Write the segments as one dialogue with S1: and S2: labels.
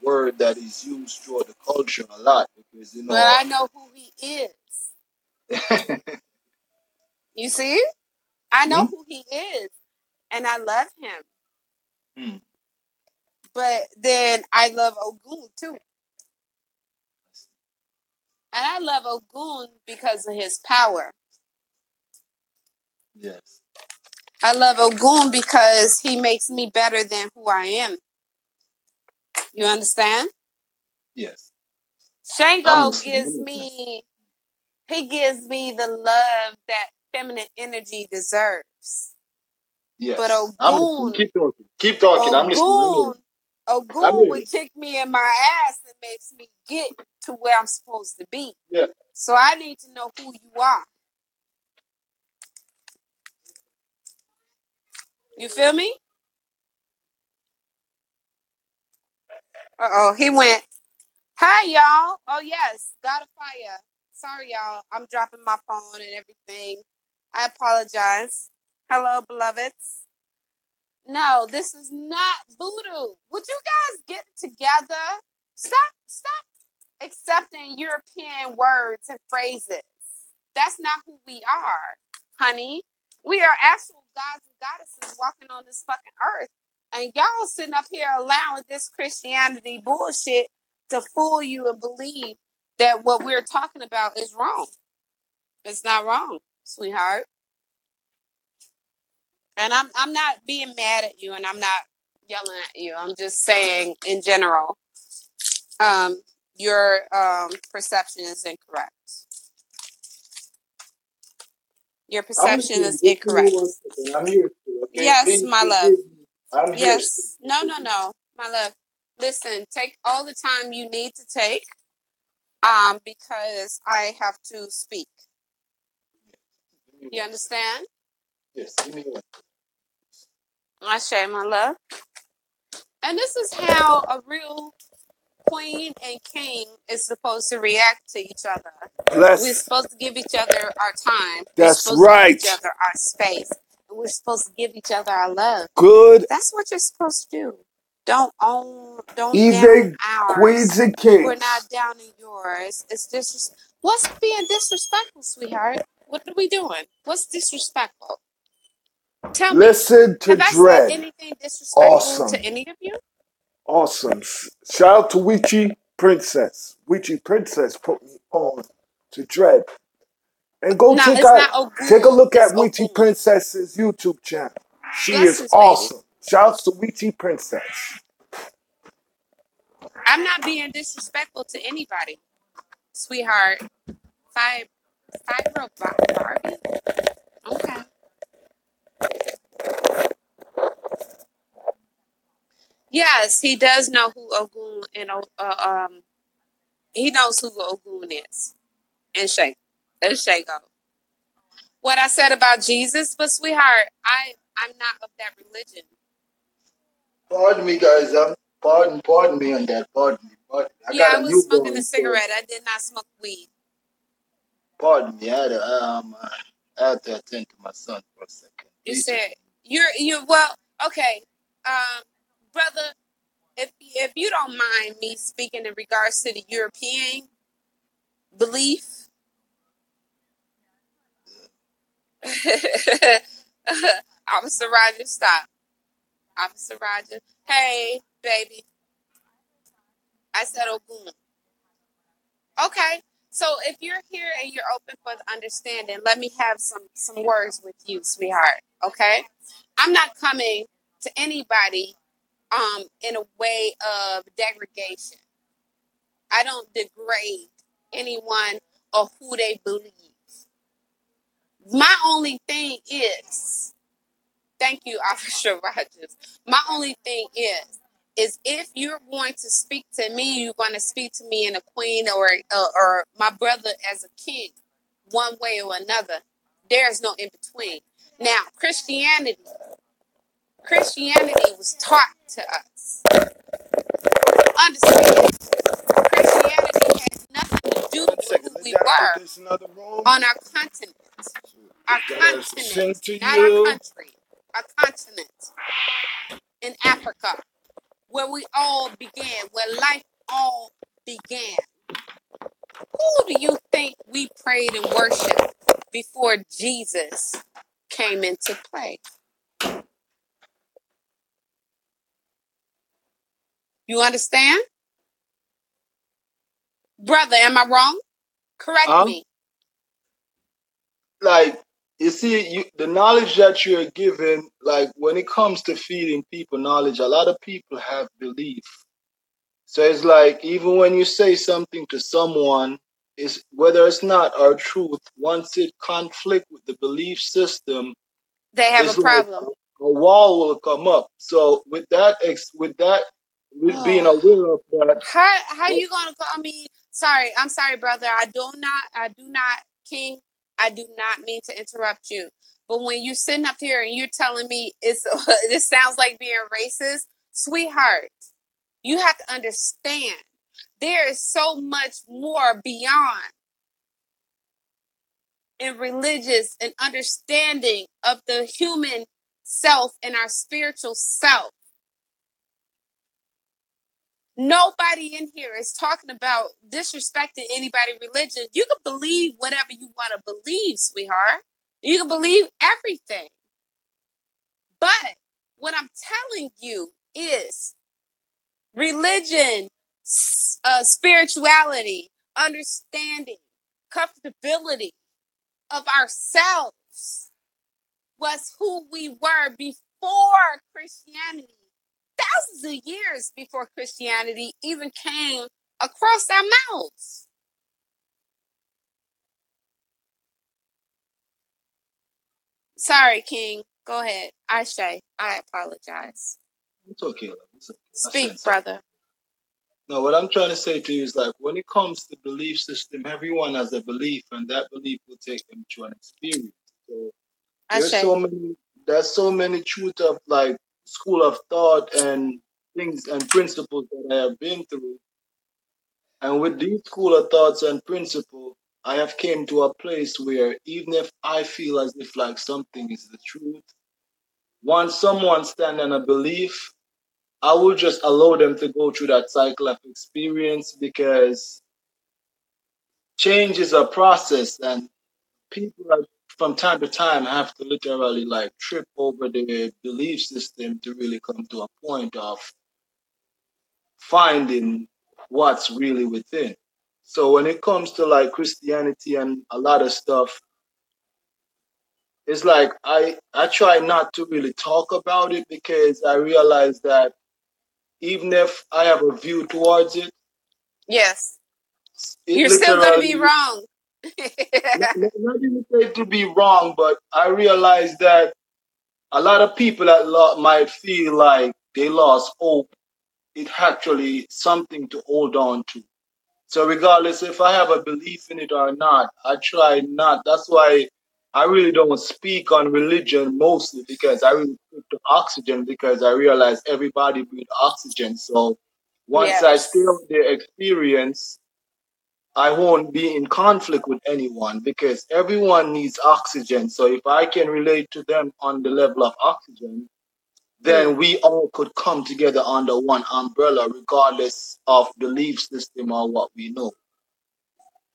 S1: word that is used throughout the culture a lot because
S2: But I know who he is. You see? I know who he is, and I love him. But then I love Ogun too. And I love Ogun because of his power.
S1: Yes.
S2: I love Ogun because he makes me better than who I am. You understand?
S1: Yes.
S2: Shango gives me the love that feminine energy deserves.
S1: Yes.
S2: But Ogun,
S1: keep talking. I'm listening.
S2: Ogun would kick me in my ass and makes me get to where I'm supposed to be.
S1: Yeah.
S2: So I need to know who you are. You feel me? Uh-oh, he went, hi, y'all. Oh, yes, God of Fire. Sorry, y'all. I'm dropping my phone and everything. I apologize. Hello, beloveds. No, this is not voodoo. Would you guys get together? Stop accepting European words and phrases. That's not who we are, honey. We are actual gods and goddesses walking on this fucking earth. And y'all sitting up here allowing this Christianity bullshit to fool you and believe that what we're talking about is wrong. It's not wrong, sweetheart. And I'm not being mad at you, and I'm not yelling at you. I'm just saying in general, your perception is incorrect. Your perception is incorrect.
S1: I'm here. Okay?
S2: Yes,
S1: please,
S2: my love.
S1: I'm
S2: yes. Here. No, my love. Listen, take all the time you need to take, because I have to speak. You understand?
S1: Yes. Give me one.
S2: I share my love. And this is how a real queen and king is supposed to react to each other. We're supposed to give each other our time.
S3: That's
S2: we're supposed
S3: right.
S2: to give each other our space. And we're supposed to give each other our love.
S3: Good.
S2: That's what you're supposed to do. Don't down ours.
S3: Queens and kings.
S2: We're not downing yours. It's just what's being disrespectful, sweetheart? What are we doing? What's disrespectful? Tell me.
S3: Listen to
S2: Have I
S3: Dred.
S2: said anything disrespectful to any of you?
S3: Awesome. Shout out to Weechi Princess. Weechi Princess put me on to Dred. And go take a look at Weechi Princess's YouTube channel. She is awesome. Shout out to Weechi Princess.
S2: I'm not being disrespectful to anybody, sweetheart. Fibro Barbie? Okay. Yes, he does know who Ogun and he knows who Ogun is. And Shago. What I said about Jesus, but sweetheart, I'm not of that religion.
S1: Pardon me, guys. Pardon me on that. Pardon me.
S2: I was smoking a cigarette. I did not smoke weed.
S1: Pardon me. I had to attend to my son for a second.
S2: You said you're well. Okay, brother. If you don't mind me speaking in regards to the European belief, Officer Roger, stop. Officer Roger, hey baby, I said Ogun. Okay, so if you're here and you're open for the understanding, let me have some words with you, sweetheart. Okay, I'm not coming to anybody in a way of degradation. I don't degrade anyone or who they believe. My only thing is, thank you, Officer Rogers. My only thing is if you're going to speak to me, you're going to speak to me in a queen or my brother as a king, one way or another. There's no in between. Now, Christianity was taught to us. Understand? Christianity has nothing to do with who we were on our continent. Our continent, not our country. Our continent in Africa. where we all began, where life all began. Who do you think we prayed and worshiped before Jesus came into play? You understand? Brother, am I wrong? Correct me.
S1: Like, you see, the knowledge that you're given, like when it comes to feeding people knowledge, a lot of people have belief. So it's like even when you say something to someone, is whether it's not our truth, once it conflict with the belief system,
S2: they have a problem.
S1: Like a wall will come up. So with being aware of that.
S2: How you gonna call me? Sorry, I'm sorry, brother. I do not, King. I do not mean to interrupt you. But when you're sitting up here and you're telling me this sounds like being racist, sweetheart, you have to understand there is so much more beyond in religious and understanding of the human self and our spiritual self. Nobody in here is talking about disrespecting anybody's religion. You can believe whatever you want to believe, sweetheart. You can believe everything. But what I'm telling you is religion, spirituality, understanding, comfortability of ourselves was who we were before Christianity. Thousands of years before Christianity even came across our mouths. Sorry, King. Go ahead. I apologize.
S1: It's okay.
S2: Speak, brother.
S1: No, what I'm trying to say to you is like when it comes to belief system, everyone has a belief, and that belief will take them to an experience. So there's so many truth of like school of thought and things and principles that I have been through. And with these school of thoughts and principles, I have came to a place where even if I feel as if like something is the truth, once someone stand on a belief, I will just allow them to go through that cycle of experience because change is a process and people are, from time to time have to literally like trip over their belief system to really come to a point of finding what's really within. So when it comes to like Christianity and a lot of stuff, it's like I try not to really talk about it because I realize that even if I have a view towards it,
S2: yes, you're still going to be wrong.
S1: not even say to be wrong, but I realize that a lot of people that might feel like they lost hope, it's actually something to hold on to. So regardless if I have a belief in it or not, I try not. That's why I really don't speak on religion mostly because I really speak to oxygen because I realize everybody breathes oxygen. So once I stay on their experience, I won't be in conflict with anyone because everyone needs oxygen. So if I can relate to them on the level of oxygen, then we all could come together under one umbrella, regardless of belief system or what we know.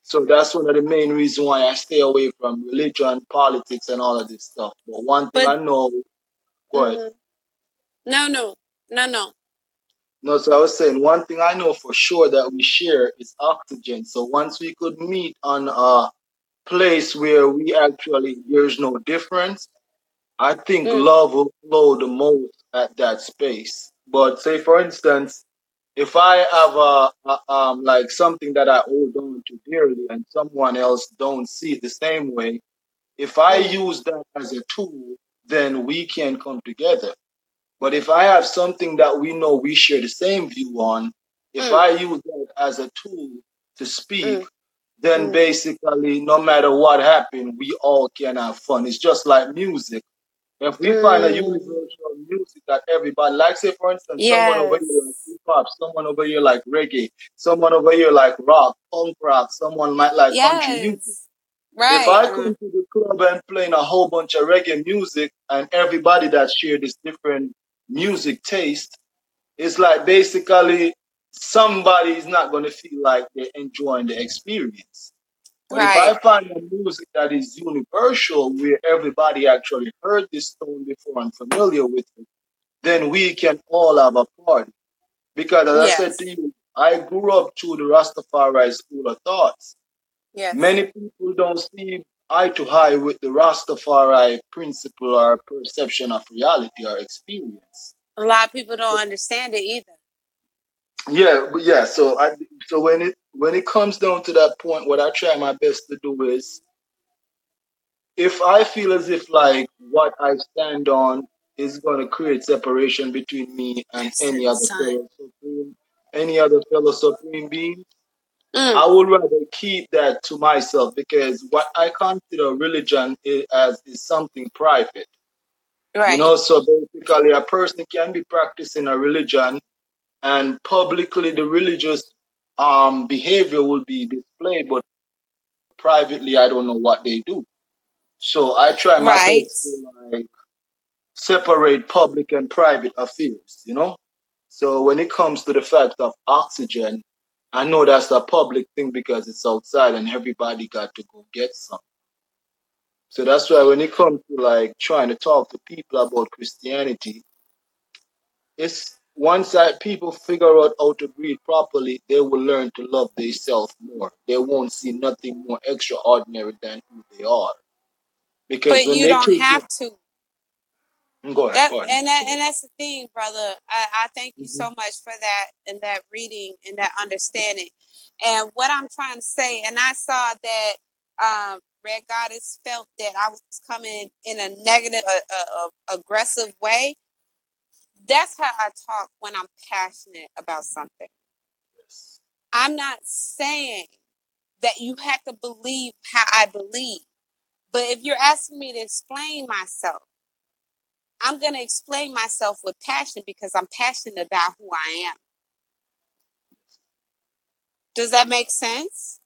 S1: So that's one of the main reasons why I stay away from religion, politics, and all of this stuff. But one thing I know, go ahead.
S2: No.
S1: No, so I was saying one thing I know for sure that we share is oxygen. So once we could meet on a place where we actually there's no difference, I think love will flow the most at that space. But say for instance, if I have like something that I hold on to dearly and someone else don't see it the same way, if I use that as a tool, then we can come together. But if I have something that we know we share the same view on, if I use that as a tool to speak, then basically no matter what happens, we all can have fun. It's just like music. If we find a universal music that everybody likes, say for instance, someone over here like hip hop, someone over here like reggae, someone over here like rock, punk rock, someone might like country music. Right. If I come to the club and playing a whole bunch of reggae music and everybody that share this different music taste, It's like basically somebody is not going to feel like they're enjoying the experience. But if
S2: Right.
S1: I find a music that is universal, where everybody actually heard this tone before and familiar with it, then we can all have a party. Because as I said to
S2: Yes.
S1: you, I grew up through the Rastafari school of thoughts.
S2: Yes.
S1: Many people don't see eye to eye with the Rastafari principle or perception of reality or experience.
S2: A lot of people don't understand it either.
S1: Yeah, but yeah. So when it comes down to that point, what I try my best to do is, if I feel as if like what I stand on is going to create separation between me and
S2: That's the sun.
S1: any other fellow supreme being,
S2: Mm,
S1: I would rather keep that to myself, because what I consider religion is something private. You
S2: right.
S1: know, so basically a person can be practicing a religion, and publicly the religious behavior will be displayed, but privately I don't know what they do. So I try my
S2: Right.
S1: best to like separate public and private affairs, you know? So when it comes to the fact of oxygen, I know that's a public thing because it's outside and everybody got to go get some. So that's why when it comes to like trying to talk to people about Christianity, it's once people figure out how to breathe properly, they will learn to love themselves more. They won't see nothing more extraordinary than who they are. Because
S2: But
S1: when
S2: you
S1: they
S2: don't
S1: take it,
S2: have to.
S1: go ahead, pardon.
S2: And that's the thing, brother. I thank you
S1: Mm-hmm.
S2: so much for that and that reading and that understanding. And what I'm trying to say, and I saw that Red Goddess felt that I was coming in a negative, aggressive way. That's how I talk when I'm passionate about something.
S1: Yes.
S2: I'm not saying that you have to believe how I believe, but if you're asking me to explain myself, I'm going to explain myself with passion because I'm passionate about who I am. Does that make sense?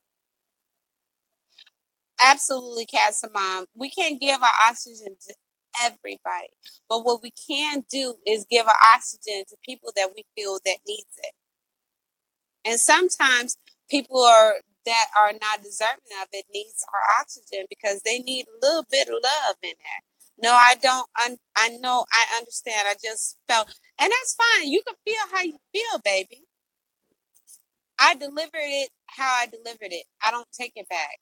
S2: Absolutely, Casamon. We can't give our oxygen to everybody, but what we can do is give our oxygen to people that we feel that needs it. And sometimes people that are not deserving of it needs our oxygen because they need a little bit of love in there. No, I don't. I know. I understand. I just felt, and that's fine. You can feel how you feel, baby. I delivered it how I delivered it. I don't take it back.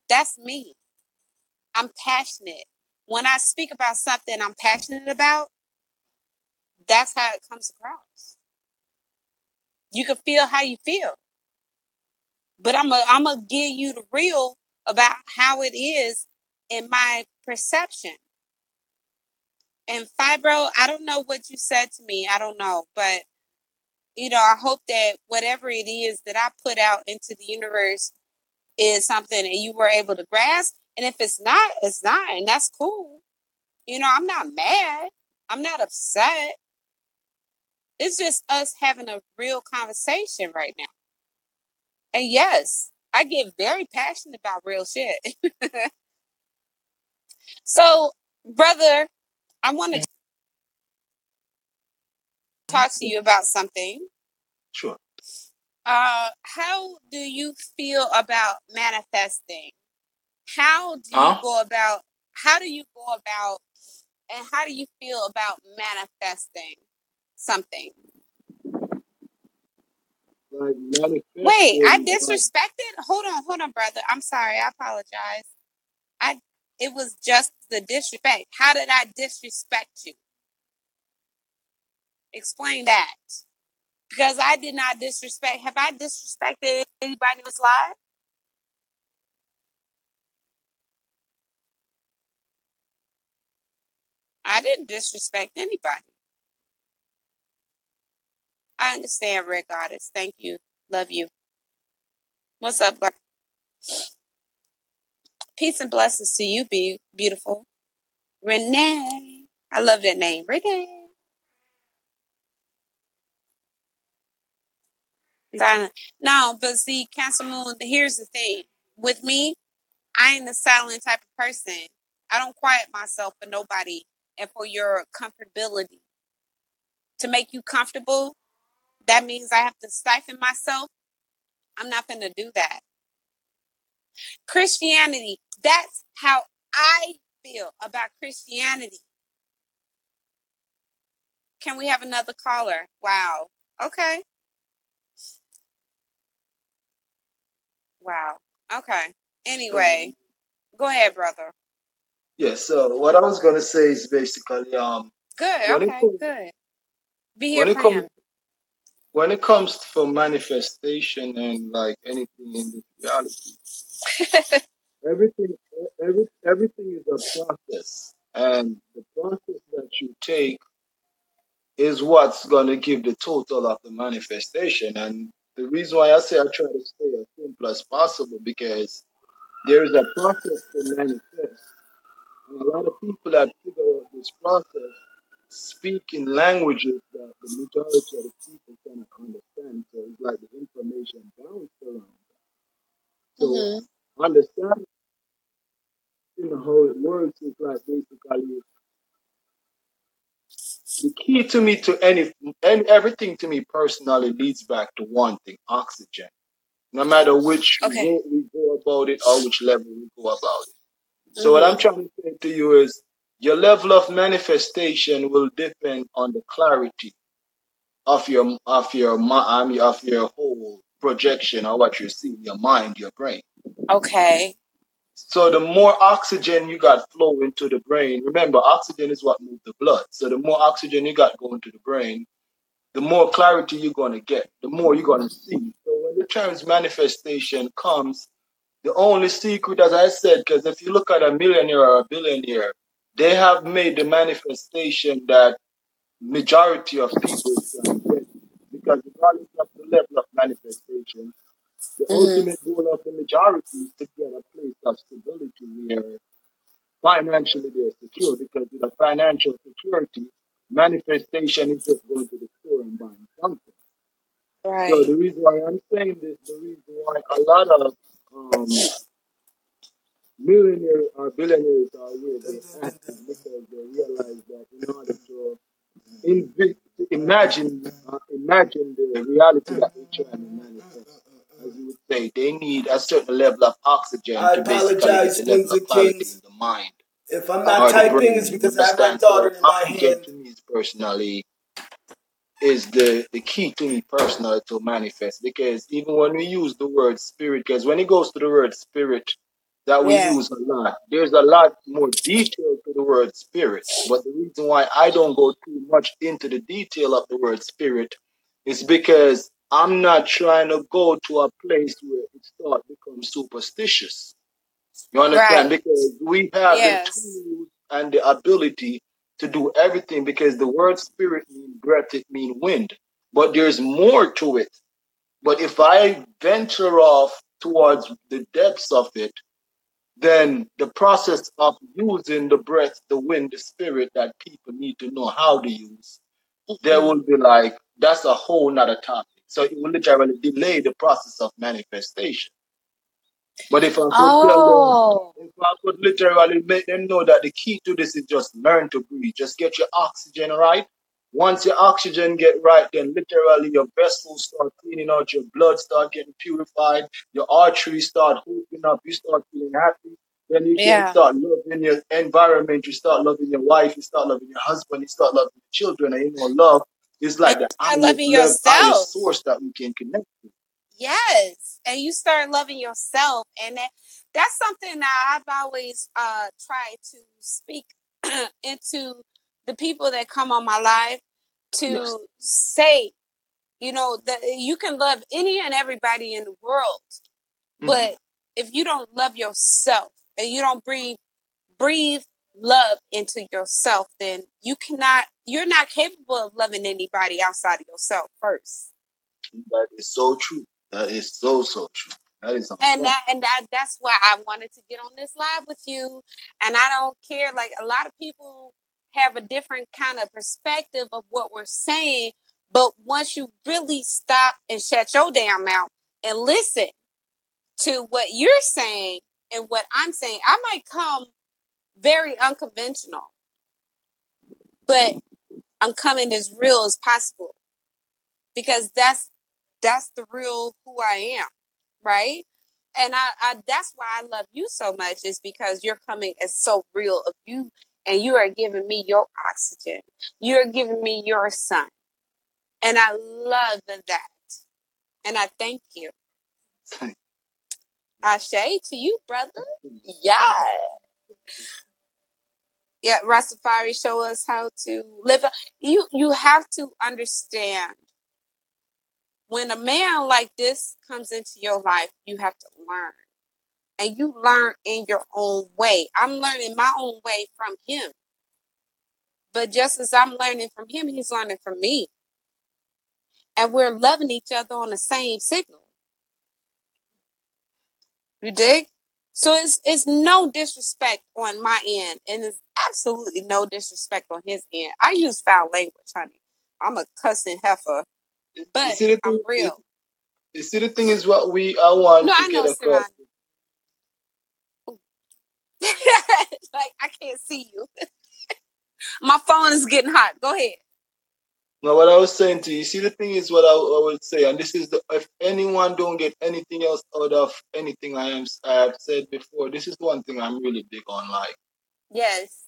S2: That's me. I'm passionate. When I speak about something I'm passionate about, that's how it comes across. You can feel how you feel, but I'm gonna give you the real about how it is in my perception. And Fibro, I don't know what you said to me. I don't know, but I hope that whatever it is that I put out into the universe is something that you were able to grasp. And if it's not, it's not. And that's cool. I'm not mad. I'm not upset. It's just us having a real conversation right now. And yes, I get very passionate about real shit. So, brother, I want to talk to you about something.
S1: Sure.
S2: How do you feel about manifesting? How do you
S1: Huh?
S2: go about, how do you go about, and how do you feel about manifesting something?
S1: Like
S2: Wait, I
S1: manifesting.
S2: disrespected? Hold on, brother. I'm sorry. I apologize. I It was just the disrespect. How did I disrespect you? Explain that. Because I did not disrespect. Have I disrespected anybody in this life? I didn't disrespect anybody. I understand, Red Goddess. Thank you. Love you. What's up, guys? Peace and blessings to you, beautiful. Renee. I love that name. Renee. No, but see, Cancer Moon, here's the thing. With me, I ain't a silent type of person. I don't quiet myself for nobody and for your comfortability. to make you comfortable, that means I have to stifle myself. I'm not going to do that. Christianity, that's how I feel about Christianity. Can we have another caller? Wow. Okay. Wow. Okay. Anyway, go ahead, brother.
S1: Yeah, so what I was gonna say is basically
S2: Good.
S1: when it
S2: Okay.
S1: comes
S2: Good. Be here
S1: when it
S2: for
S1: comes
S2: him.
S1: when it comes for manifestation and like anything in this reality, everything everything is a process, and the process that you take is what's gonna give the total of the manifestation. And the reason why I say I try to stay as simple as possible because there is a process to manifest. And a lot of people that figure out this process speak in languages that the majority of the people cannot understand. So it's like the information bounced around. So
S2: Mm-hmm.
S1: understanding how it works is like basically the key to me to any and everything to me personally leads back to one thing: oxygen. No matter which
S2: Okay.
S1: way we go about it or which level we go about it. So what I'm
S2: Mm-hmm.
S1: trying to say to you is your level of manifestation will depend on the clarity of your whole projection or what you see in your mind, your brain.
S2: Okay.
S1: So the more oxygen you got flow into the brain, remember oxygen is what moves the blood. So the more oxygen you got going to the brain, the more clarity you're gonna get, the more you're gonna see. So when the terms manifestation comes, the only secret, as I said, because if you look at a millionaire or a billionaire, they have made the manifestation that majority of people can get. Because regardless of the level of manifestation, the
S2: Mm-hmm.
S1: ultimate goal of the majority is to get a place of stability where financially they're secure. Because with a financial security, manifestation is just going to the store and buying something. So
S2: Right.
S1: the reason why I'm saying this, the reason why a lot of millionaires or billionaires are where they at is because they realize that in order to imagine the reality that they're trying to manifest. As you would say, they need a certain level of oxygen
S3: I
S1: to basically get
S3: apologize,
S1: the level
S3: kings
S1: of
S3: and
S1: clarity in
S3: kings.
S1: the mind
S3: If I'm not
S1: or the
S3: typing,
S1: brain.
S3: it's
S1: You
S3: because I have my
S1: understand? So
S3: daughter in my
S1: oxygen
S3: hand.
S1: to me is personally is the key to me personally to manifest because even when we use the word spirit, because when it goes to the word spirit that we
S2: Yeah.
S1: use a lot, there's a lot more detail to the word spirit. But the reason why I don't go too much into the detail of the word spirit is because I'm not trying to go to a place where it starts become superstitious. You understand?
S2: Right.
S1: Because we have the
S2: Yes.
S1: tools and the ability to do everything because the word spirit means breath, it means wind. But there's more to it. But if I venture off towards the depths of it, then the process of using the breath, the wind, the spirit that people need to know how to use, there
S2: Mm-hmm.
S1: will be like, that's a whole nother topic. So it will literally delay the process of manifestation. But if I could tell them,
S2: Oh.
S1: if I could literally make them know that the key to this is just learn to breathe, just get your oxygen right. Once your oxygen get right, then literally your vessels start cleaning out, your blood start getting purified, your arteries start opening up, you start feeling happy. Then you can
S2: Yeah.
S1: start loving your environment, you start loving your wife, you start loving your husband, you start loving your children, and you know love is
S2: And
S1: like the
S2: you start loving
S1: highest
S2: yourself.
S1: source that we can connect to.
S2: Yes. And you start loving yourself. And that's something that I've always tried to speak into the people that come on my life
S1: Yes.
S2: to say, that you can love any and everybody in the world,
S1: Mm-hmm.
S2: but if you don't love yourself and you don't breathe love into yourself, then you're not capable of loving anybody outside of yourself first.
S1: That is so true. That is so so true. That is on
S2: And
S1: point.
S2: that's why I wanted to get on this live with you. And I don't care, like a lot of people have a different kind of perspective of what we're saying, but once you really stop and shut your damn mouth and listen to what you're saying and what I'm saying, I might come very unconventional, but I'm coming as real as possible because that's the real who I am, right? And I that's why I love you so much is because you're coming as so real of you, and you are giving me your oxygen. You're giving me your sun, and I love that, and I thank you. Ashe to you, brother. Yeah. Yeah, Rastafari show us how to live. You have to understand when a man like this comes into your life, you have to learn. And you learn in your own way. I'm learning my own way from him. But just as I'm learning from him, he's learning from me. And we're loving each other on the same signal. You dig? So it's no disrespect on my end, and it's absolutely no disrespect on his end. I use foul language, honey. I'm a cussing heifer, but I'm real.
S1: You see, the thing is what I want
S2: no,
S1: to
S2: I
S1: get
S2: know,
S1: across.
S2: Like, I can't see you. My phone is getting hot. Go ahead.
S1: No, what I was saying to you, see, the thing is what I would say, and this is if anyone don't get anything else out of anything I have said before, this is one thing I'm really big on. Like,
S2: yes,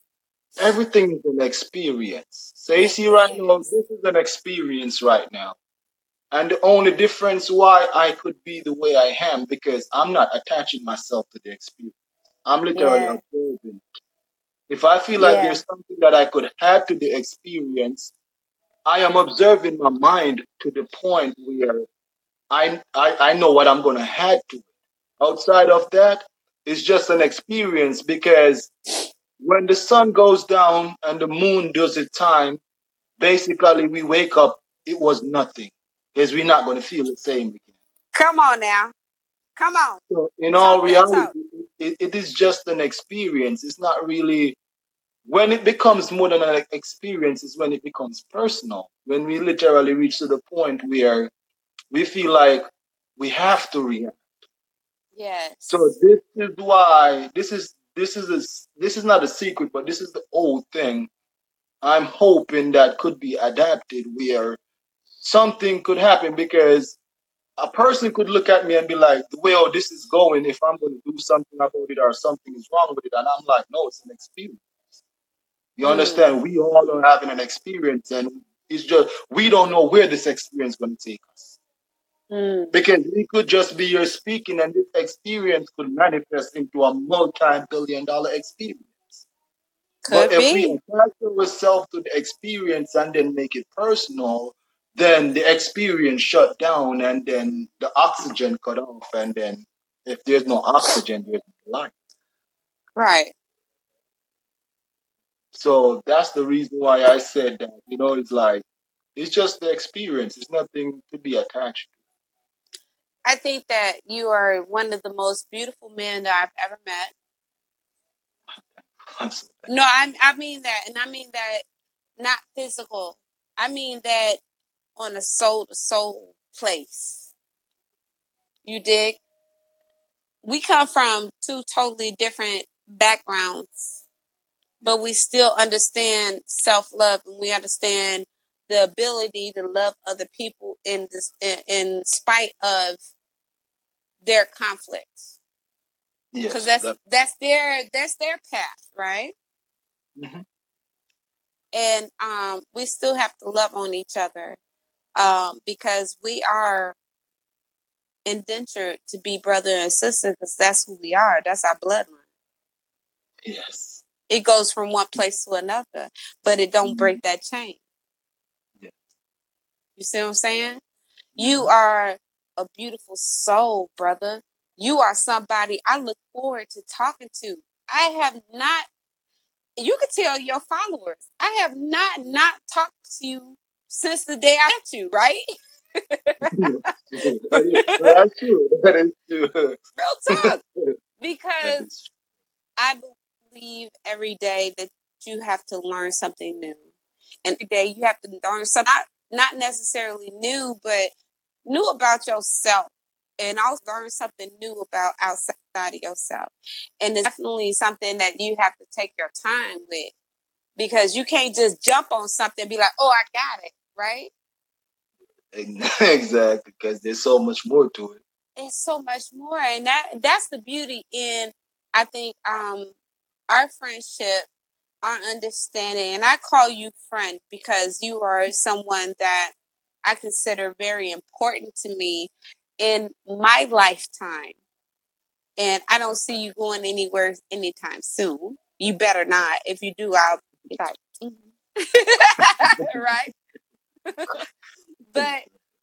S1: everything is an experience. So you see, right now, this is an experience right now. And the only difference why I could be the way I am, because I'm not attaching myself to the experience. I'm literally observing. If I feel like there's something that I could add to the experience, I am observing my mind to the point where I know what I'm going to add to it. Outside of that, it's just an experience because when the sun goes down and the moon does its time, basically we wake up, it was nothing. Because we're not going to feel the same again.
S2: Come on now. Come on.
S1: So in all reality, it is just an experience. It's not really, when it becomes more than an experience, is when it becomes personal. When we literally reach to the point where we feel like we have to react.
S2: Yes.
S1: So this is why this is not a secret, but this is the old thing. I'm hoping that could be adapted where something could happen because a person could look at me and be like, the way this is going, if I'm going to do something about it or something is wrong with it, and I'm like, no, it's an experience. You understand? We all are having an experience, and it's just we don't know where this experience is going to take us. Because we could just be here speaking, and this experience could manifest into a multi-billion-dollar experience. But if we attach ourselves to the experience and then make it personal, then the experience shut down, and then the oxygen cut off, and then if there's no oxygen, there's no life.
S2: Right.
S1: So that's the reason why I said that. It's like it's just the experience. It's nothing to be attached to.
S2: I think that you are one of the most beautiful men that I've ever met. No, I mean that, and I mean that not physical. I mean that on a soul to soul place. You dig? We come from two totally different backgrounds, but we still understand self-love, and we understand the ability to love other people in spite of their conflicts. Because that's their path, right? Mm-hmm. And we still have to love on each other because we are indentured to be brother and sister because that's who we are. That's our bloodline.
S1: Yes.
S2: It goes from one place to another, but it don't break that chain. Yeah. You see what I'm saying? You are a beautiful soul, brother. You are somebody I look forward to talking to. I have not, you can tell your followers, I have not talked to you since the day I met you, right?
S1: That's true. That is true.
S2: Real talk. Because I believe every day that you have to learn something new. And every day you have to learn something, not necessarily new, but new about yourself. And also learn something new about outside of yourself. And it's definitely something that you have to take your time with. because you can't just jump on something and be like, oh, I got it, right?
S1: Exactly, because there's so much more to it.
S2: It's so much more, and that's the beauty in, I think, our friendship, our understanding. And I call you friend because you are someone that I consider very important to me in my lifetime. And I don't see you going anywhere anytime soon. You better not. If you do, I'll be like, right? But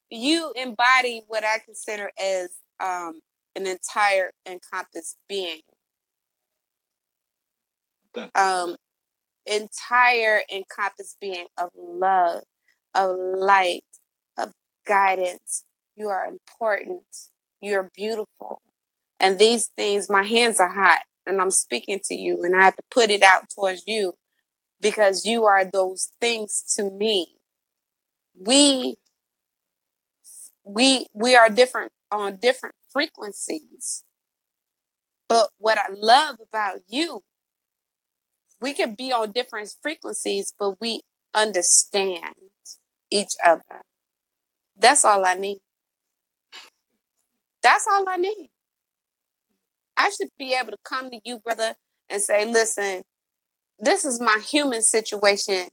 S2: you embody what I consider as an entire encompassed being. Entire encompassed being of love, of light, of guidance. You are important. You're beautiful. And these things, my hands are hot and I'm speaking to you and I have to put it out towards you because you are those things to me. We are different on different frequencies. But what I love about you, we can be on different frequencies, but we understand each other. That's all I need. That's all I need. I should be able to come to you, brother, and say, listen, this is my human situation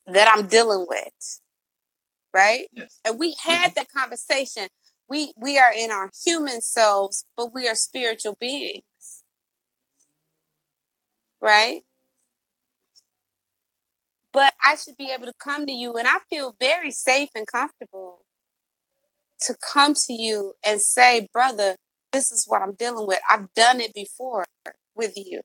S2: that I'm dealing with. Right?
S1: Yes.
S2: And we had that conversation. We are in our human selves, but we are spiritual beings. Right? But I should be able to come to you, and I feel very safe and comfortable to come to you and say, brother, this is what I'm dealing with. I've done it before with you.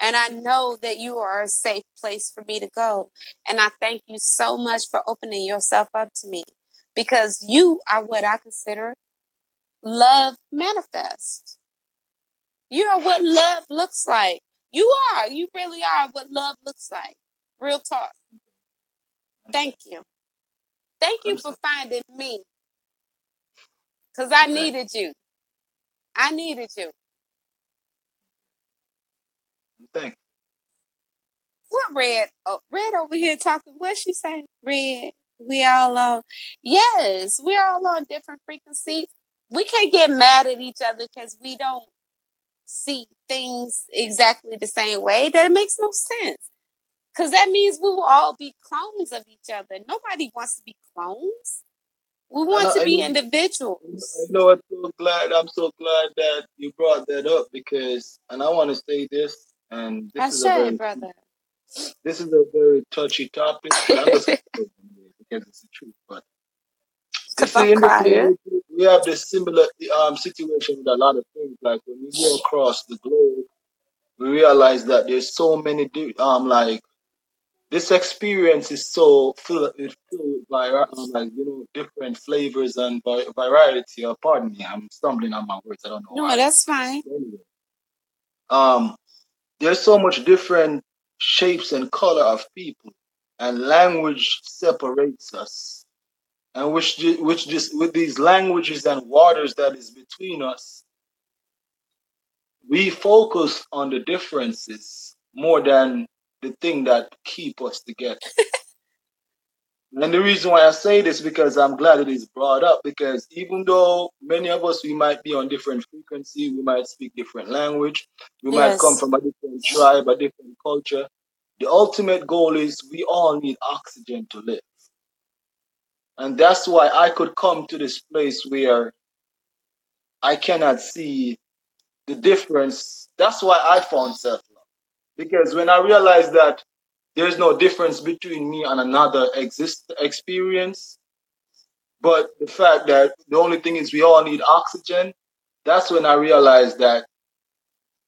S2: And I know that you are a safe place for me to go. And I thank you so much for opening yourself up to me because you are what I consider love manifest. You are what love looks like. You are. You really are what love looks like. Real talk. Thank you. Thank you for finding me. Because I needed you. I needed you.
S1: Thank you.
S2: What Red? Oh, Red over here talking. What she saying? Red. We all on. Yes, we're all on different frequencies. We can't get mad at each other because we don't see things exactly the same way. That makes no sense. Because that means we will all be clones of each other. Nobody wants to be clones. We want to be individuals.
S1: I'm so glad that you brought that up because, and I want to say this, and this is a very touchy topic, but I'm just because it's the truth. But you see, in the community, we have this similar situation with a lot of things. Like when we go across the globe, we realize that there's so many like this experience is so it's filled with like different flavors and variety. Pardon me, I'm stumbling on my words. I don't know why.
S2: No, that's fine.
S1: Anyway, there's so much different shapes and color of people, and language separates us. And which just with these languages and waters that is between us, we focus on the differences more than the thing that keep us together. And the reason why I say this because I'm glad it is brought up because even though many of us we might be on different frequency, we might speak different language, we might come from a different tribe, a different culture. The ultimate goal is we all need oxygen to live. And that's why I could come to this place where I cannot see the difference. That's why I found self-love. Because when I realized that there's no difference between me and another experience, but the fact that the only thing is we all need oxygen, that's when I realized that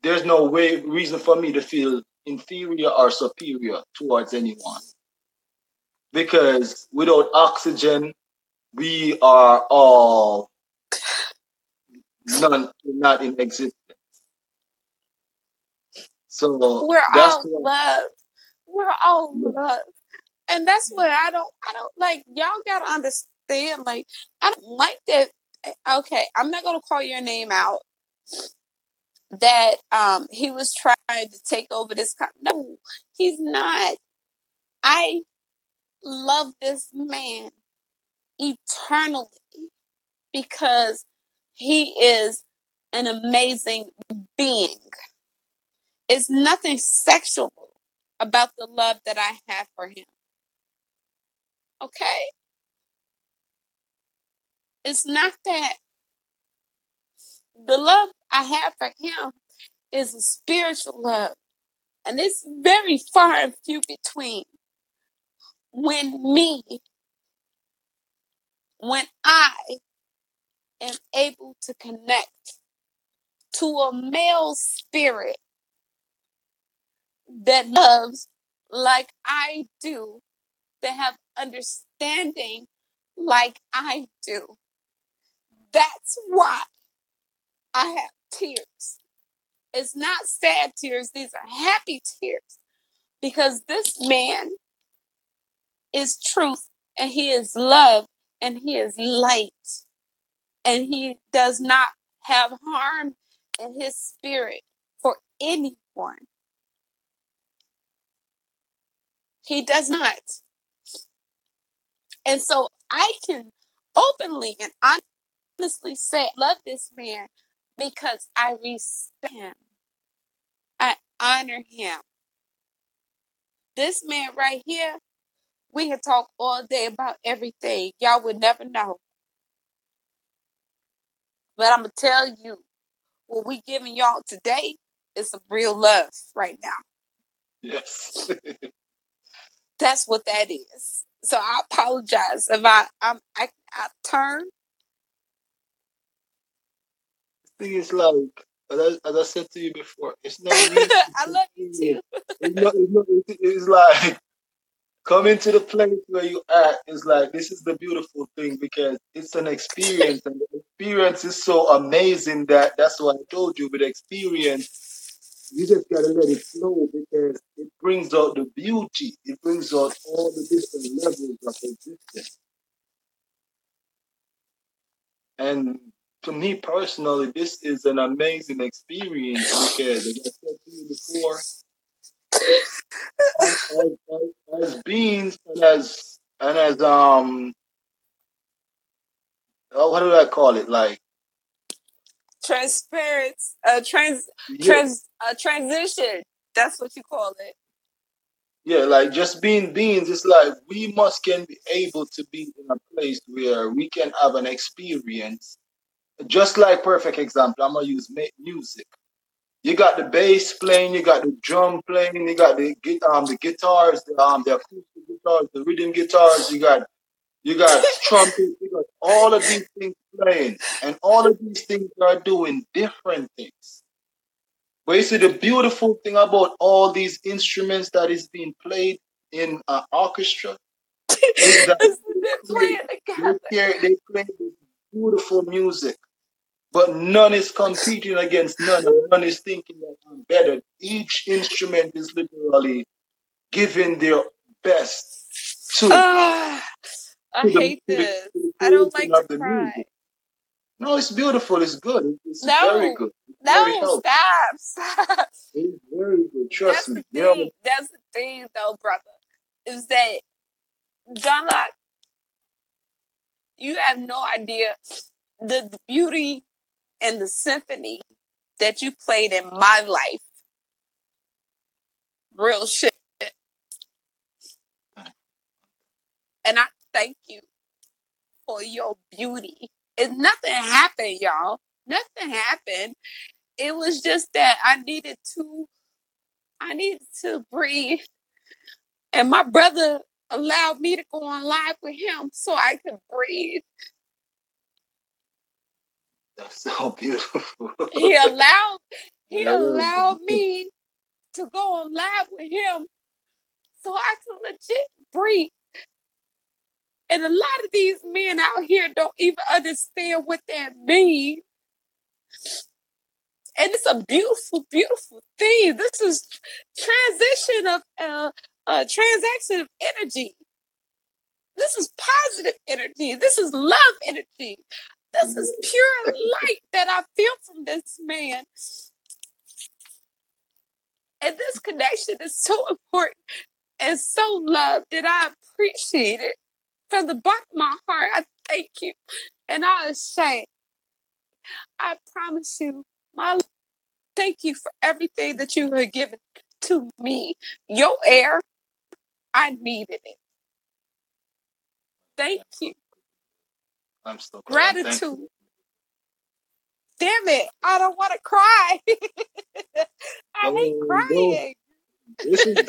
S1: there's no reason for me to feel inferior or superior towards anyone. Because without oxygen, we are all not in existence. So
S2: we're all love. We're all love. And that's what I don't like. Y'all gotta understand. Like, I don't like that. Okay, I'm not gonna call your name out. that he was trying to take over this country. No, he's not. I love this man eternally because he is an amazing being. It's nothing sexual about the love that I have for him. Okay? It's not that. The love I have for him is a spiritual love. And it's very far and few between when I am able to connect to a male spirit that loves like I do, that have understanding like I do. That's why I have tears. It's not sad tears, these are happy tears. Because this man is truth, and he is love, and he is light. And he does not have harm in his spirit for anyone. He does not. And so I can openly and honestly say, I love this man because I respect him. I honor him. This man right here, we can talk all day about everything. Y'all would never know. But I'm going to tell you, what we giving y'all today is some real love right now.
S1: Yes.
S2: That's what that is. So I apologize if I turn.
S1: The thing is like, as I said to you before, it's no need to
S2: I love you too.
S1: it's like coming to the place where you at is like, this is the beautiful thing because it's an experience, and the experience is so amazing that that's why I told you with experience, you just gotta let it flow because it brings out the beauty. It brings out all the different levels of existence. And to me personally, this is an amazing experience because, as I said to you before, as beings and as what do I call it? Like
S2: Transparent,
S1: yeah,
S2: transition. That's what you call it.
S1: yeah, like just being beings. It's like we must can be able to be in a place where we can have an experience. Just like perfect example, I'm gonna use music. You got the bass playing, you got the drum playing, you got the guitars, the acoustic guitars, the rhythm guitars. You got trumpets, you got all of these things playing, and all of these things are doing different things. But you see, the beautiful thing about all these instruments that is being played in an orchestra is that
S2: They're playing together.
S1: they play this beautiful music, but none is competing against none, and none is thinking that I'm better. Each instrument is literally giving their best to
S2: Ah, I
S1: to the
S2: hate
S1: to the, to
S2: this.
S1: the
S2: I don't
S1: creation
S2: like to
S1: of the
S2: cry.
S1: music. No, it's beautiful. It's good. It's very
S2: No,
S1: good. It's very
S2: no,
S1: healthy.
S2: stop.
S1: It's very good.
S2: That's
S1: Trust me.
S2: the thing. That's the thing, though, brother. Is that John Locke? You have no idea the beauty and the symphony that you played in my life. Real shit. And I thank you for your beauty. And nothing happened, y'all. Nothing happened. It was just that I needed to breathe. And my brother allowed me to go on live with him so I could breathe.
S1: That's so beautiful.
S2: He allowed he
S1: Yeah.
S2: allowed me to go on live with him so I could legit breathe. And a lot of these men out here don't even understand what that means. And it's a beautiful, beautiful thing. This is transition of transaction of energy. This is positive energy. This is love energy. This is pure light that I feel from this man. And this connection is so important and so loved that I appreciate it from the bottom of my heart. I thank you. And I say, I promise you, my love, thank you for everything that you have given to me. Your air, I needed it. Thank you.
S1: I'm so glad. Thank you.
S2: Gratitude. Damn it, I don't want to cry. I hate
S1: Don't,
S2: crying.
S1: this is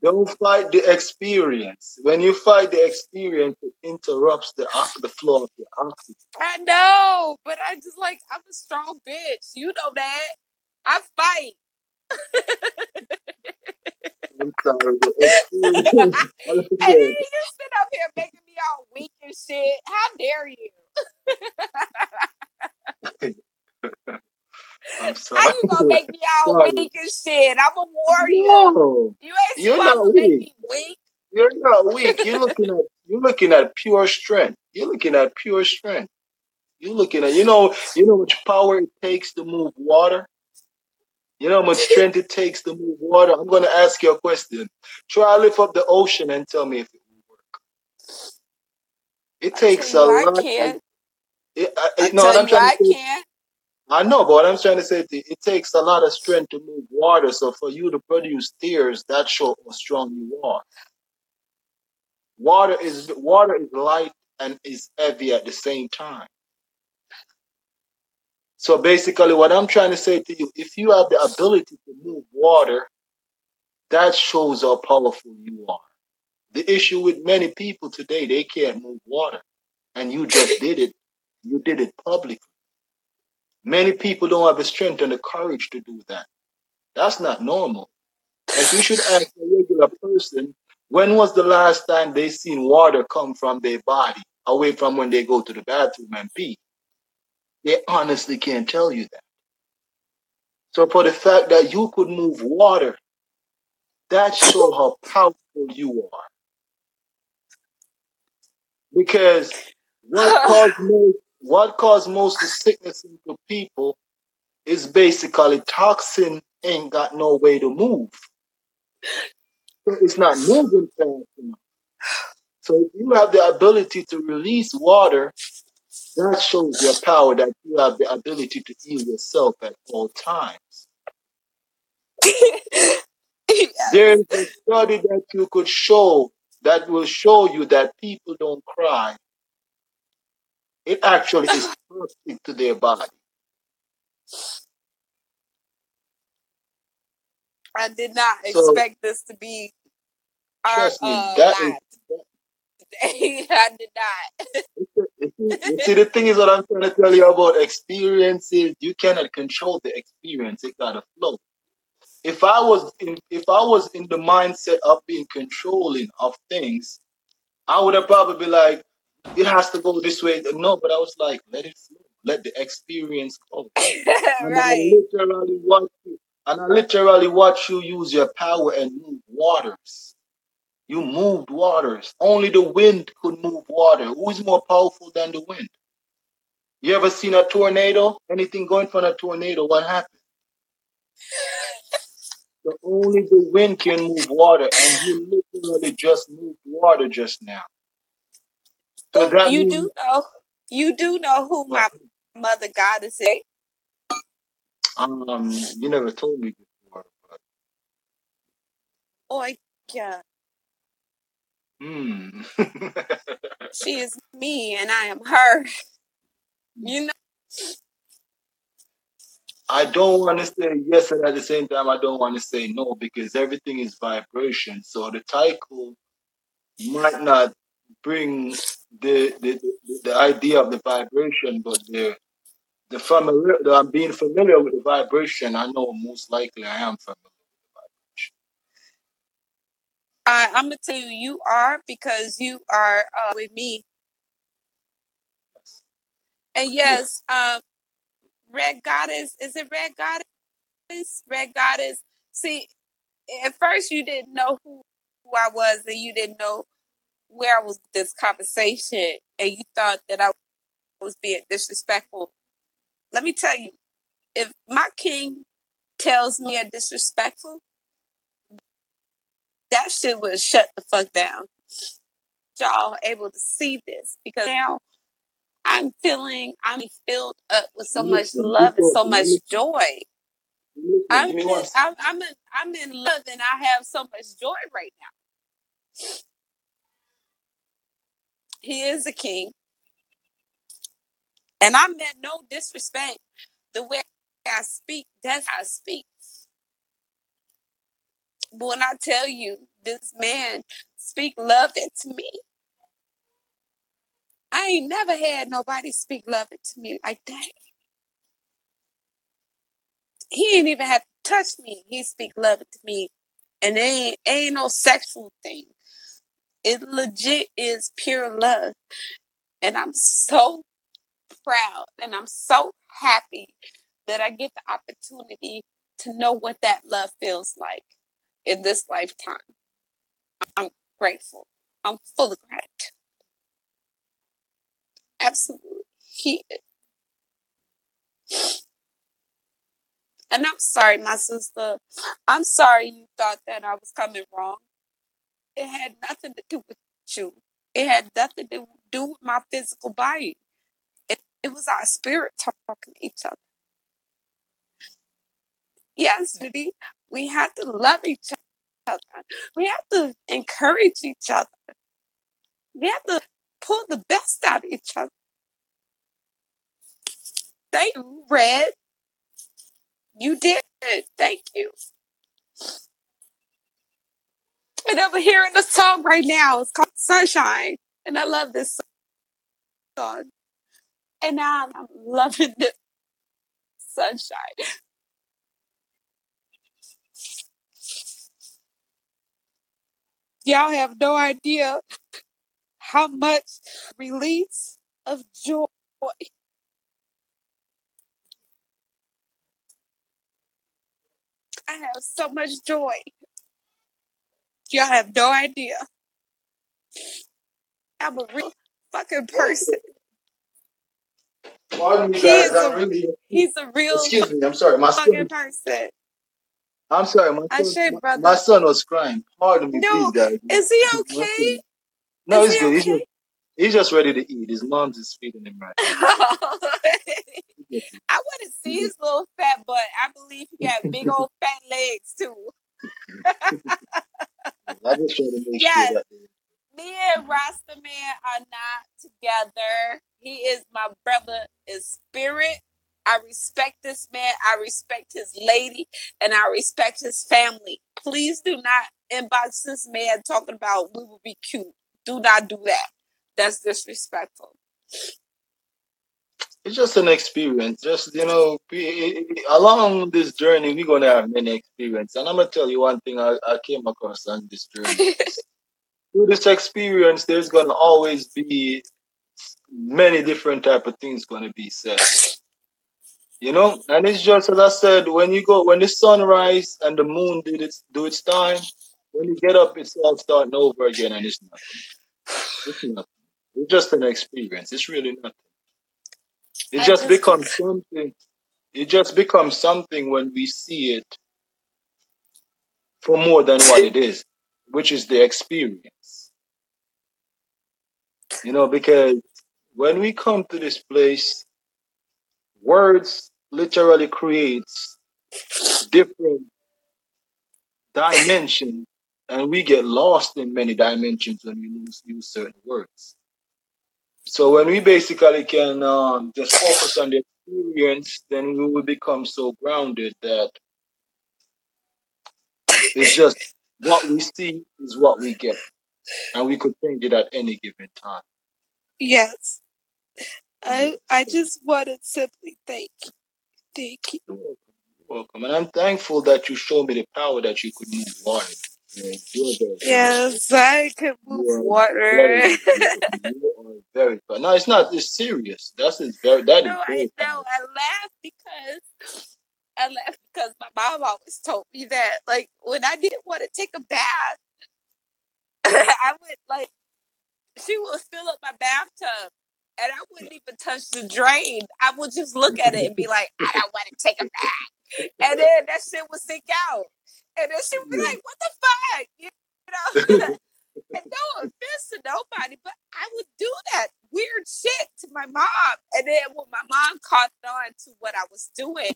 S1: don't fight the experience. When you fight the experience, it interrupts the flow of the oxygen.
S2: I know, but I just like, I'm a strong bitch. You know that. I fight.
S1: I'm sorry, the experience.
S2: And then you sit up here making me all weak and shit. How dare you?
S1: I'm
S2: How
S1: sorry.
S2: you gonna make me all
S1: Sorry.
S2: weak and shit? I'm a warrior.
S1: No,
S2: You ain't
S1: you're
S2: supposed
S1: not
S2: to make
S1: weak.
S2: me weak.
S1: You're not weak. You're looking at pure strength. You're looking at pure strength. You're looking at you know how much power it takes to move water. You know how much strength it takes to move water. I'm gonna ask you a question. Try to lift up the ocean and tell me if it will work. It
S2: I tell
S1: takes
S2: you,
S1: a
S2: I
S1: lot.
S2: can't. I
S1: No, what
S2: tell
S1: I'm
S2: you,
S1: trying to
S2: I
S1: say.
S2: can't.
S1: I know, but what I'm trying to say, it takes a lot of strength to move water. So for you to produce tears, that shows how strong you are. Water is light and is heavy at the same time. So basically, what I'm trying to say to you, if you have the ability to move water, that shows how powerful you are. The issue with many people today, they can't move water, and you just did it. You did it publicly. Many people don't have the strength and the courage to do that. That's not normal. If you should ask a regular person, when was the last time they seen water come from their body away from when they go to the bathroom and pee? They honestly can't tell you that. So for the fact that you could move water, that shows how powerful you are. Because what caused most of sickness into people is basically toxin ain't got no way to move. So it's not moving fast enough. So if you have the ability to release water, that shows your power that you have the ability to heal yourself at all times. There
S2: Yes.
S1: is a study that you could show that will show you that people don't cry. It actually is toxic to their body.
S2: I did not
S1: So
S2: expect this to be our
S1: trust me, that is.
S2: live today. I did not.
S1: You see, the thing is what I'm trying to tell you about experiences. You cannot control the experience; it gotta flow. If I was in the mindset of being controlling of things, I would have probably been like, it has to go this way. No, but I was like, let it flow, let the experience go. And I
S2: Right.
S1: literally watch you, and I literally watch you use your power and move waters. You moved waters. Only the wind could move water. Who is more powerful than the wind? You ever seen a tornado? Anything going from a tornado? What happens? So only the wind can move water, and you literally just moved water just now. So
S2: Oh,
S1: that
S2: you
S1: means,
S2: do know. You do know who
S1: well,
S2: my mother goddess is.
S1: you never told me before, but
S2: Oh, yeah.
S1: hmm.
S2: She is me and I am her. You know.
S1: I don't want to say yes, and at the same time, I don't want to say no because everything is vibration. So the title might not bring the idea of the vibration, but I'm being familiar with the vibration. I know most likely I am familiar with
S2: I'm gonna tell you, you are because you are with me. And
S1: the vibration.
S2: yes, Red Goddess. Is it Red Goddess? Red Goddess. See, at first you didn't know who I was, and you didn't know where I was with this conversation, and you thought that I was being disrespectful. Let me tell you, if my king tells me a disrespectful, that shit would shut the fuck down. Y'all able to see this because now I'm filled up with so much
S1: Listen,
S2: love and so much joy.
S1: listen, give me one.
S2: I'm in love and I have so much joy right now. He is a king. And I meant no disrespect. The way I speak, that's how I speak. But when I tell you this man speak love into me, I ain't never had nobody speak love into me like that. He ain't even have to touch me. He speak love into me. And it ain't no sexual thing. It legit is pure love. And I'm so proud and I'm so happy that I get the opportunity to know what that love feels like in this lifetime. I'm grateful. I'm full of gratitude. Absolutely. He is. And I'm sorry, my sister. I'm sorry you thought that I was coming wrong. It had nothing to do with you. It had nothing to do with my physical body. It was our spirit talking to each other. Yes, Judy, we have to love each other. We have to encourage each other. We have to pull the best out of each other. Thank you, Red. You did. Thank you. And I'm hearing the song right now. It's called Sunshine. And I love this song. And now I'm loving the sunshine. Y'all have no idea how much release of joy. I have so much joy. Y'all have no idea. I'm a real fucking person.
S1: Pardon me,
S2: He
S1: guys.
S2: is a he's a real
S1: Excuse me. I'm sorry.
S2: fucking person.
S1: I'm sorry.
S2: I say,
S1: My
S2: brother.
S1: son was crying. Pardon me, please,
S2: No,
S1: guys.
S2: is he
S1: My
S2: okay?
S1: son. No,
S2: Is
S1: he's
S2: he
S1: good.
S2: okay?
S1: He's just ready to eat. His mom's is feeding him right now.
S2: I want to see his little fat butt. I believe he got big old fat legs too.
S1: I just try to make sure
S2: Yes,
S1: that.
S2: me and Rasta Man are not together. He is my brother in spirit. I respect this man. I respect his lady, and I respect his family. Please do not inbox this man talking about we will be cute. Do not do that. That's disrespectful.
S1: It's just an experience. Just along this journey, we're gonna have many experiences. And I'm gonna tell you one thing I came across on this journey. Through this experience, there's gonna always be many different type of things gonna be said. And it's just as I said, when the sun rise and the moon do its time, when you get up, it's all starting over again, and it's nothing. It's nothing. It's just an experience. It's really nothing. It
S2: I
S1: just
S2: just
S1: becomes something. It just becomes something when we see it for more than what it is, which is the experience. Because when we come to this place, words literally creates different dimensions, and we get lost in many dimensions when we use certain words. So when we basically can just focus on the experience, then we will become so grounded that it's just what we see is what we get, and we could change it at any given time.
S2: yes.
S1: Yes.
S2: I just want to simply thank you.
S1: You're welcome. And I'm thankful that you showed me the power that you could move water. You're very powerful.
S2: Yes, I could move
S1: You are
S2: water.
S1: very, you are very powerful. No, it's not. It's serious. That is
S2: No, I
S1: very
S2: know.
S1: powerful.
S2: I laughed because my mom always told me that, like, when I didn't want to take a bath, I would like she would fill up my bathtub, and I wouldn't even touch the drain. I would just look at it and be like, I don't want to take a bath. And then that shit would sink out. And then she would be like, what the fuck? You know? And no offense to nobody, but I would do that weird shit to my mom. And then when my mom caught on to what I was doing,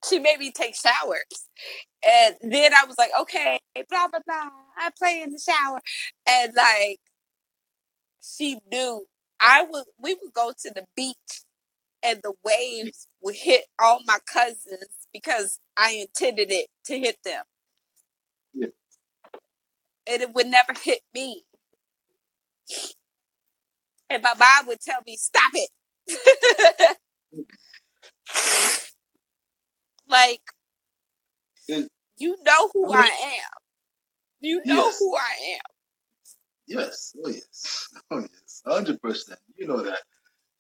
S2: she made me take showers. And then I was like, okay, blah, blah, blah. I play in the shower. And like, she knew we would go to the beach and the waves would hit all my cousins because I intended it to hit them.
S1: Yeah.
S2: And it would never hit me. And my mom would tell me, stop it. Like, you know who I am. You know who I am.
S1: Yes. Oh, yes. Oh, yes. 100%. You know that.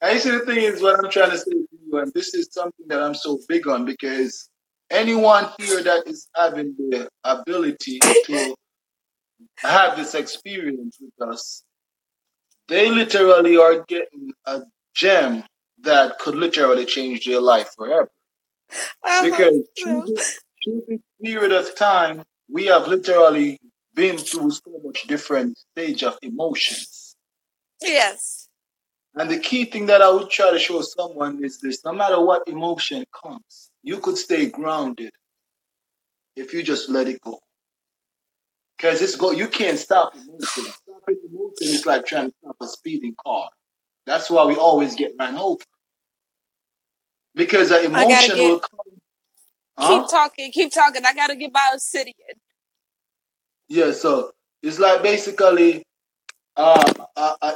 S1: And see, the thing is, what I'm trying to say to you, and this is something that I'm so big on, because anyone here that is having the ability to have this experience with us, they literally are getting a gem that could literally change their life forever. Because through this period of time, we have literally been through so much different stage of emotions.
S2: Yes.
S1: And the key thing that I would try to show someone is this: no matter what emotion comes, you could stay grounded if you just let it go. Because you can't stop emotion. Stopping emotion is like trying to stop a speeding car. That's why we always get ran over. Because the emotion will come.
S2: Keep talking. I gotta get my obsidian.
S1: Yeah, so it's like basically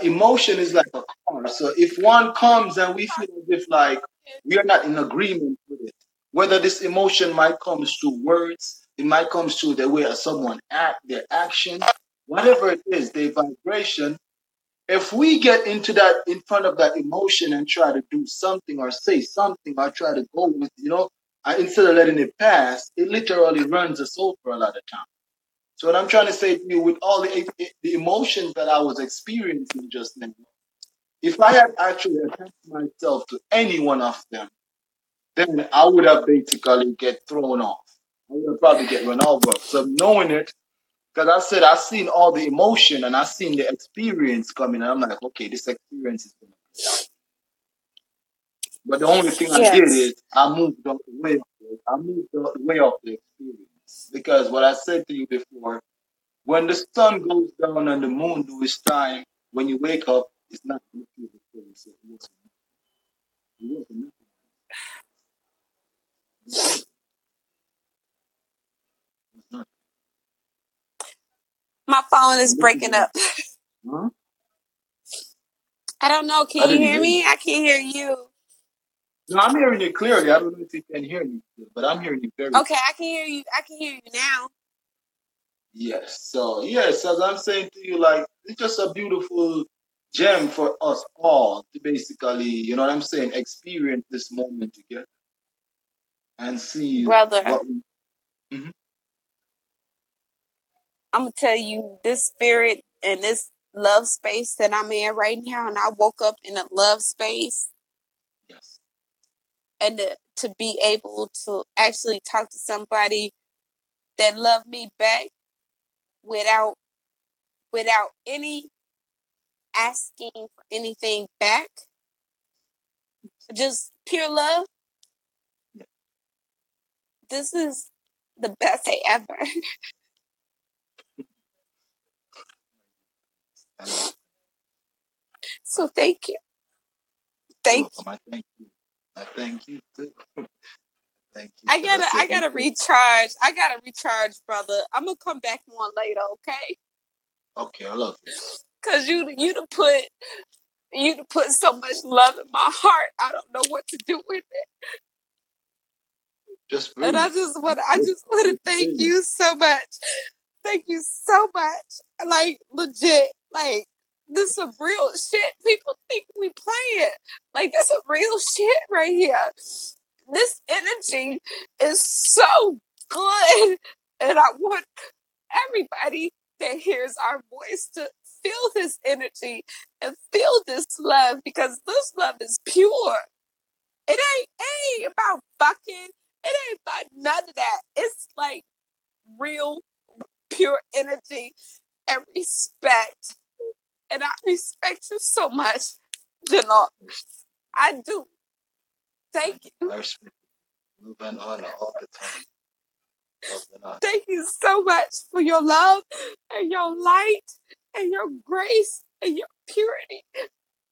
S1: emotion is like a car. So if one comes and we feel as if like we are not in agreement with it, whether this emotion might come through words, it might come through the way someone act, their action, whatever it is, their vibration. If we get into that in front of that emotion and try to do something or say something or try to go with, instead of letting it pass, it literally runs us over a lot of time. So what I'm trying to say to you, with all the emotions that I was experiencing just now, if I had actually attached myself to any one of them, then I would have basically get thrown off. I would have probably get run over. So knowing it, because I said I've seen all the emotion and I've seen the experience coming, and I'm like, okay, this experience is going to play out. But the only thing I did is I moved out the way of it. I moved out the way of the experience. Because what I said to you before, when the sun goes down and the moon do its time, when you wake up, it's not going to feel the same. So it wasn't nothing.
S2: My phone is breaking up.
S1: Huh?
S2: I don't know. Can you hear me? I can't hear you.
S1: No, I'm hearing you clearly. I don't know if you can hear me, but I'm hearing you very
S2: okay. I can hear you. I can hear you now.
S1: Yes. So, yes, as I'm saying to you, like, it's just a beautiful gem for us all to basically, you know what I'm saying, experience this moment together and see
S2: Brother,
S1: what we. Mm-hmm.
S2: I'm going to tell you, this spirit and this love space that I'm in right now, and I woke up in a love space.
S1: Yes.
S2: And to be able to actually talk to somebody that loved me back without any asking for anything back, just pure love. This is the best day ever. So thank you. Thank you.
S1: I thank you. I thank you too. Thank you.
S2: I gotta recharge. I gotta recharge, brother. I'm gonna come back on later, okay?
S1: Okay, I love you.
S2: Cause you put so much love in my heart. I don't know what to do with it.
S1: Just breathe.
S2: And I just want to thank you so much. Thank you so much. Like, legit. Like, this is some real shit. People think we playing. Like, this is real shit right here. This energy is so good. And I want everybody that hears our voice to feel this energy and feel this love, because this love is pure. It ain't about fucking. It ain't about none of that. It's like real, pure energy and respect. And I respect you so much, Janelle. I do. Thank you.
S1: I respect love and honor all the time. Love and honor.
S2: Thank you so much for your love and your light and your grace and your purity.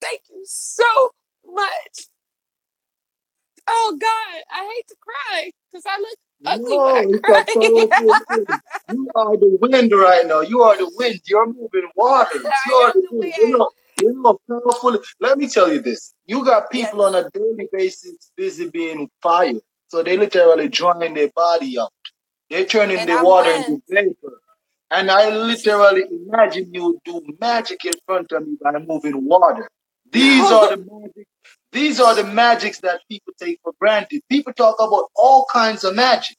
S2: Thank you so much. Oh God, I hate to cry because I look ugly when I
S1: No, it's a powerful
S2: cry.
S1: thing. You are the wind right now. You are the wind. You're moving waters. You
S2: I
S1: are
S2: am
S1: the
S2: the
S1: wind.
S2: wind.
S1: You know, powerful. Let me tell you this. You got people on
S2: Yes.
S1: a daily basis busy being fired. So they literally drying their body up. They're turning
S2: And
S1: the
S2: I'm
S1: water
S2: wind.
S1: into vapor. And I literally imagine you do magic in front of me by moving water. These are
S2: No.
S1: the magic. These are the magics that people take for granted. People talk about all kinds of magic.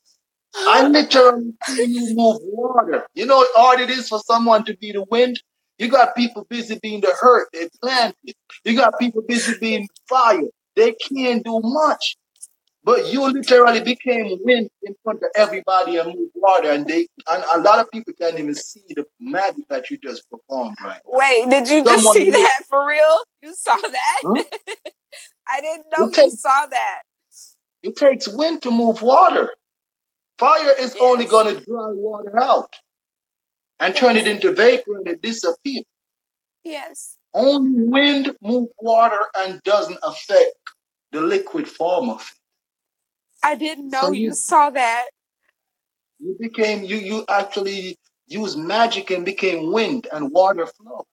S1: I literally see you move water. You know how hard it is for someone to be the wind? You got people busy being the hurt, they planted. You got people busy being fire. They can't do much. But you literally became wind in front of everybody and moved water, and a lot of people can't even see the magic that you just performed right now.
S2: Wait, did you just
S1: Someone
S2: see
S1: who,
S2: that for real? You saw that?
S1: huh?
S2: I didn't know
S1: It
S2: you
S1: takes
S2: saw that.
S1: it takes wind to move water. Fire is only
S2: Yes.
S1: gonna dry water out and turn it
S2: Yes.
S1: into vapor and it disappears.
S2: Yes.
S1: Only wind moves water and doesn't affect the liquid form of it.
S2: I didn't
S1: So
S2: know you saw that.
S1: you actually used magic and became wind and water flow.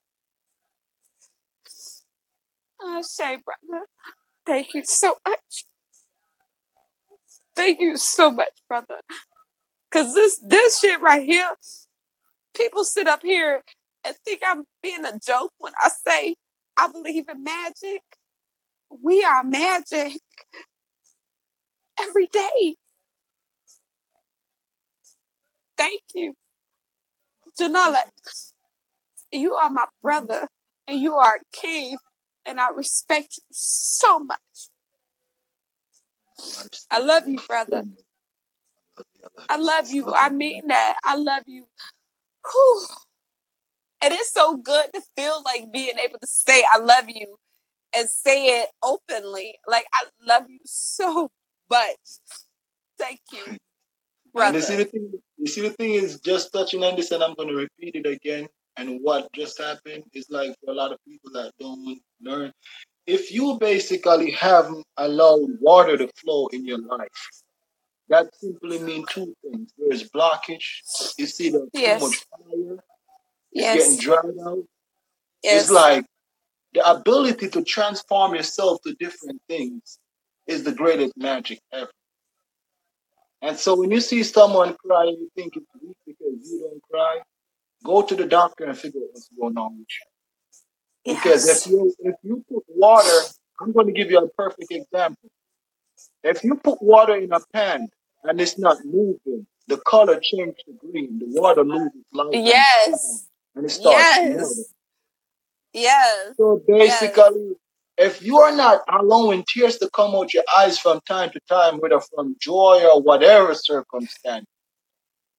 S2: Oh, Shay, brother. Thank you so much. Thank you so much, brother. Cause this shit right here, people sit up here and think I'm being a joke when I say I believe in magic. We are magic every day. Thank you. Janela, you are my brother and you are a king and I respect you so much.
S1: I
S2: I
S1: respect
S2: love
S1: you
S2: you, brother.
S1: extremely. I love
S2: I
S1: you,
S2: love
S1: sis.
S2: you.
S1: Love
S2: I
S1: you.
S2: mean that. I love you. Whew. And it's so good to feel like being able to say I love you and say it openly. Like I love you so much. Thank you,
S1: And
S2: brother.
S1: you see the thing is just touching on this, and I'm going to repeat it again. And what just happened is like for a lot of people that don't learn, if you basically haven't allowed water to flow in your life, that simply means two things. There's blockage. You see, there's too much
S2: Yes.
S1: fire. It's getting
S2: Yes.
S1: dried out. It's
S2: Yes.
S1: like the ability to transform yourself to different things is the greatest magic ever. And so when you see someone cry and you think it's weak because you don't cry, go to the doctor and figure out what's going on with you. Because
S2: Yes.
S1: if you put water, I'm going to give you a perfect example. If you put water in a pan and it's not moving, the color changes to green. The water loses light and form,
S2: Yes.
S1: and it starts melting.
S2: Yes. Yes.
S1: So
S2: Yes.
S1: basically, if you are not allowing tears to come out your eyes from time to time, whether from joy or whatever circumstance,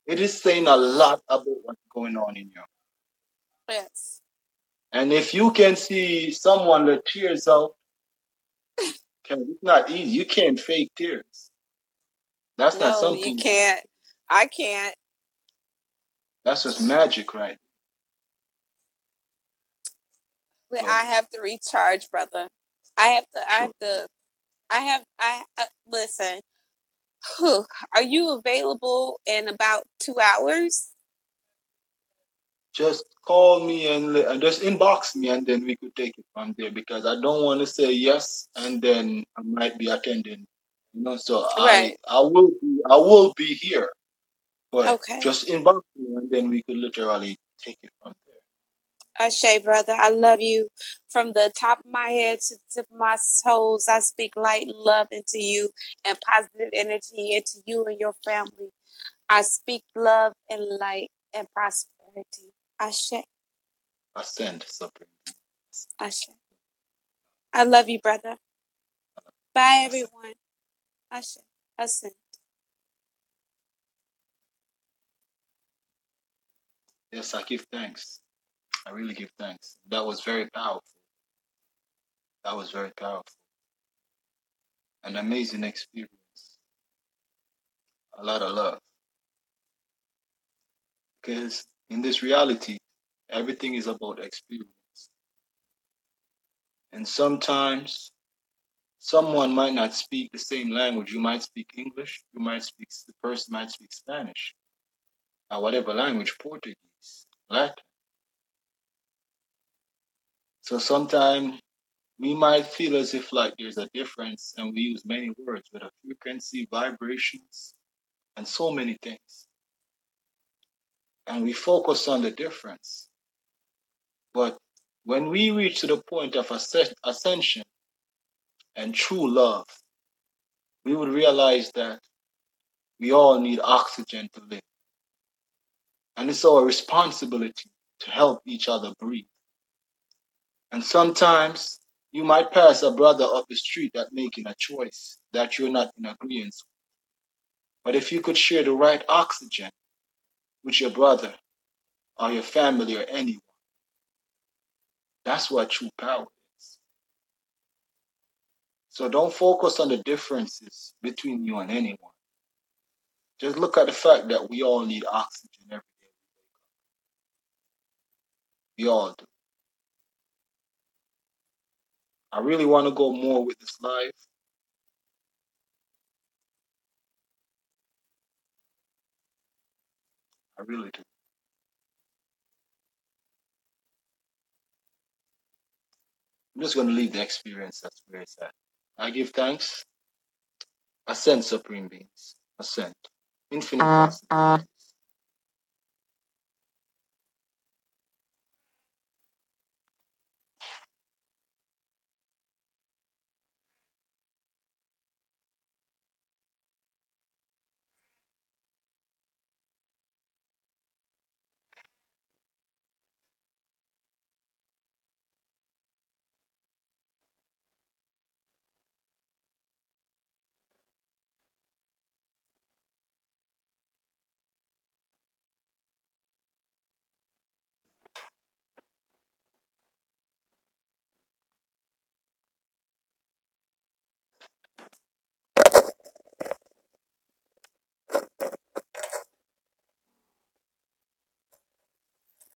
S1: it is saying a lot about what's going on in you.
S2: Yes.
S1: And if you can see someone let tears out, it's not easy. You can't fake tears. That's not
S2: No, you
S1: something.
S2: can't. I can't.
S1: That's just magic, right?
S2: I
S1: So
S2: have to recharge, brother. I have to. I
S1: sure.
S2: have to. I have. Listen. Whew, are you available in about 2 hours?
S1: Just call me and just inbox me, and then we could take it from there. Because I don't want to say yes, and then I might be attending. So
S2: Right.
S1: I will be here, but
S2: Okay.
S1: just inbox me, and then we could literally take it from there.
S2: Ashay, brother, I love you from the top of my head to the tip of my toes. I speak light and love into you and positive energy into you and your family. I speak love and light and prosperity. Ashay,
S1: Ascend, supreme.
S2: Ashay. I love you, brother. Bye, everyone. Ascent.
S1: Yes, I give thanks. I really give thanks. That was very powerful. That was very powerful. An amazing experience. A lot of love. Because in this reality, everything is about experience. And sometimes someone might not speak the same language. You might speak English, the person might speak Spanish, or whatever language, Portuguese, Latin. So sometimes we might feel as if like there's a difference and we use many words with a frequency, vibrations, and so many things. And we focus on the difference. But when we reach to the point of ascension and true love, we would realize that we all need oxygen to live. And it's our responsibility to help each other breathe. And sometimes you might pass a brother up the street that making a choice that you're not in agreement with. But if you could share the right oxygen with your brother or your family or anyone, that's what true power is. So don't focus on the differences between you and anyone. Just look at the fact that we all need oxygen every day. We all do. I really want to go more with this live. I really do. I'm just going to leave the experience that's where it's at. I give thanks. Ascend, Supreme Beings. Ascend. Infinite possibilities.